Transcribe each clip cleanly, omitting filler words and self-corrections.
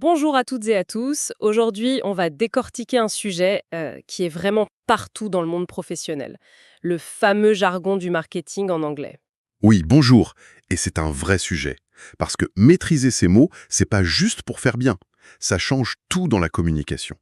Bonjour à toutes et à tous. Aujourd'hui, on va décortiquer un sujet qui est vraiment partout dans le monde professionnel. Le fameux jargon du marketing en anglais. Oui, bonjour. Et c'est un vrai sujet. Parce que maîtriser ces mots, c'est pas juste pour faire bien. Ça change tout dans la communication.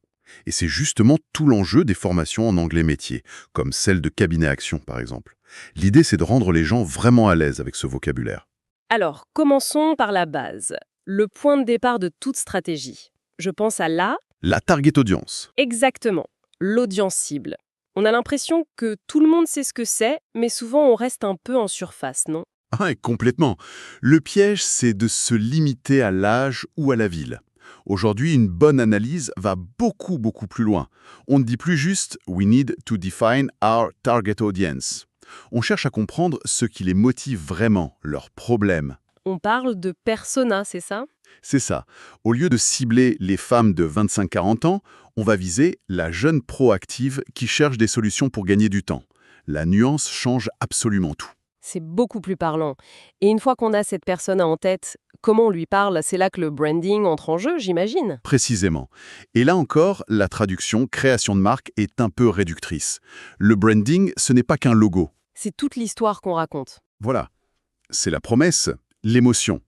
Et c'est justement tout l'enjeu des formations en anglais métier, comme celle de Cabinet Action par exemple. L'idée, c'est de rendre les gens vraiment à l'aise avec ce vocabulaire. Alors, commençons par la base. Le point de départ de toute stratégie. Je pense à La target audience. exactement, l'audience cible. On a l'impression que tout le monde sait ce que c'est, mais souvent on reste un peu en surface, non? Ah, et complètement. Le piège, c'est de se limiter à l'âge ou à la ville. Aujourd'hui, une bonne analyse va beaucoup plus loin. On ne dit plus juste « we need to define our target audience ». On cherche à comprendre ce qui les motive vraiment, leurs problèmes. On parle de persona, c'est ça? C'est ça. Au lieu de cibler les femmes de 25-40 ans, on va viser la jeune proactive qui cherche des solutions pour gagner du temps. La nuance change absolument tout. C'est beaucoup plus parlant. Et une fois qu'on a cette personne en tête, comment on lui parle? C'est là que le branding entre en jeu, j'imagine. Précisément. Et là encore, la traduction création de marque est un peu réductrice. Le branding, ce n'est pas qu'un logo. C'est toute l'histoire qu'on raconte. Voilà. C'est la promesse, l'émotion.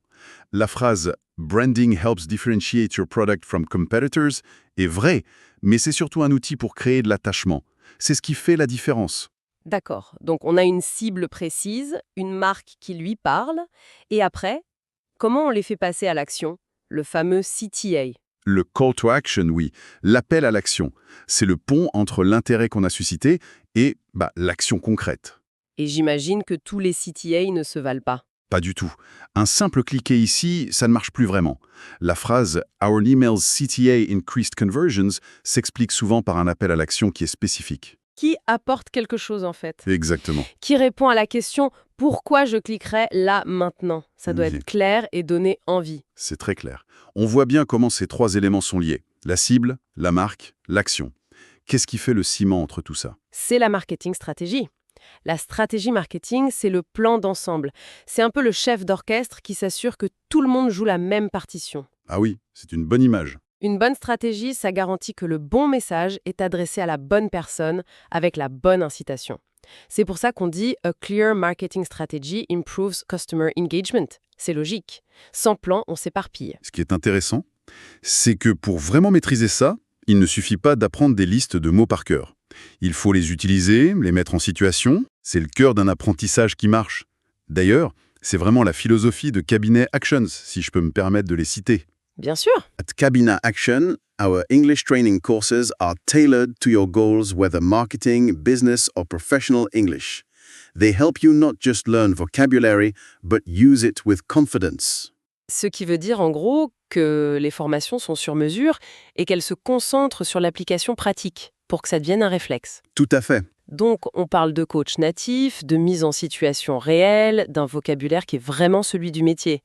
La phrase Branding helps differentiate your product from competitors est vraie, mais c'est surtout un outil pour créer de l'attachement. C'est ce qui fait la différence. D'accord. Donc on a une cible précise, une marque qui lui parle, et après, comment on les fait passer à l'action? Le fameux CTA. Le call to action, oui, l'appel à l'action. C'est le pont entre l'intérêt qu'on a suscité et l'action concrète. Et j'imagine que tous les CTA ne se valent pas. Pas du tout. Un simple cliquer ici, ça ne marche plus vraiment. La phrase « Our email's CTA increased conversions » s'explique souvent par un appel à l'action qui est spécifique. Qui apporte quelque chose en fait? Exactement. Qui répond à la question pourquoi je cliquerais là maintenant? Ça doit Oui. être clair et donner envie. C'est très clair. On voit bien comment ces trois éléments sont liés. La cible, la marque, l'action. Qu'est-ce qui fait le ciment entre tout ça? C'est la marketing stratégie. La stratégie marketing, c'est le plan d'ensemble. C'est un peu le chef d'orchestre qui s'assure que tout le monde joue la même partition. Ah oui, c'est une bonne image. Une bonne stratégie, ça garantit que le bon message est adressé à la bonne personne avec la bonne incitation. C'est pour ça qu'on dit « A clear marketing strategy improves customer engagement ». C'est logique. Sans plan, on s'éparpille. Ce qui est intéressant, c'est que pour vraiment maîtriser ça, il ne suffit pas d'apprendre des listes de mots par cœur. Il faut les utiliser, les mettre en situation. C'est le cœur d'un apprentissage qui marche. D'ailleurs, c'est vraiment la philosophie de Cabinet Actions, si je peux me permettre de les citer. Bien sûr. At Cabinet Action, our English training courses are tailored to your goals, whether marketing, business, or professional English. They help you not just learn vocabulary, but use it with confidence. Ce qui veut dire en gros que les formations sont sur mesure et qu'elles se concentrent sur l'application pratique pour que ça devienne un réflexe. Tout à fait. Donc, on parle de coach natif, de mise en situation réelle, d'un vocabulaire qui est vraiment celui du métier,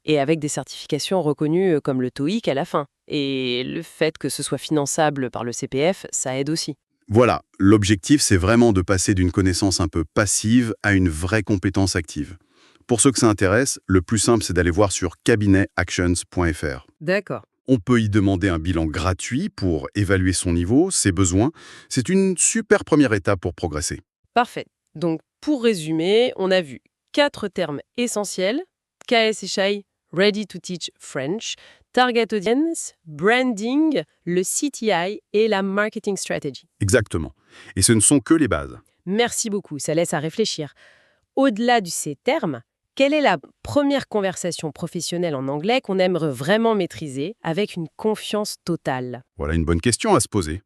et avec des certifications reconnues comme le TOEIC à la fin. Et le fait que ce soit finançable par le CPF, ça aide aussi. Voilà, l'objectif, c'est vraiment de passer d'une connaissance un peu passive à une vraie compétence active. Pour ceux que ça intéresse, le plus simple, c'est d'aller voir sur cabinetactions.fr. D'accord. On peut y demander un bilan gratuit pour évaluer son niveau, ses besoins. C'est une super première étape pour progresser. Parfait. Donc, pour résumer, on a vu 4 termes essentiels. KSHI, Ready to Teach French, Target Audience, Branding, le CTI et la Marketing Strategy. Exactement. Et ce ne sont que les bases. Merci beaucoup, ça laisse à réfléchir. Au-delà de ces termes, quelle est la première conversation professionnelle en anglais qu'on aimerait vraiment maîtriser avec une confiance totale? Voilà une bonne question à se poser.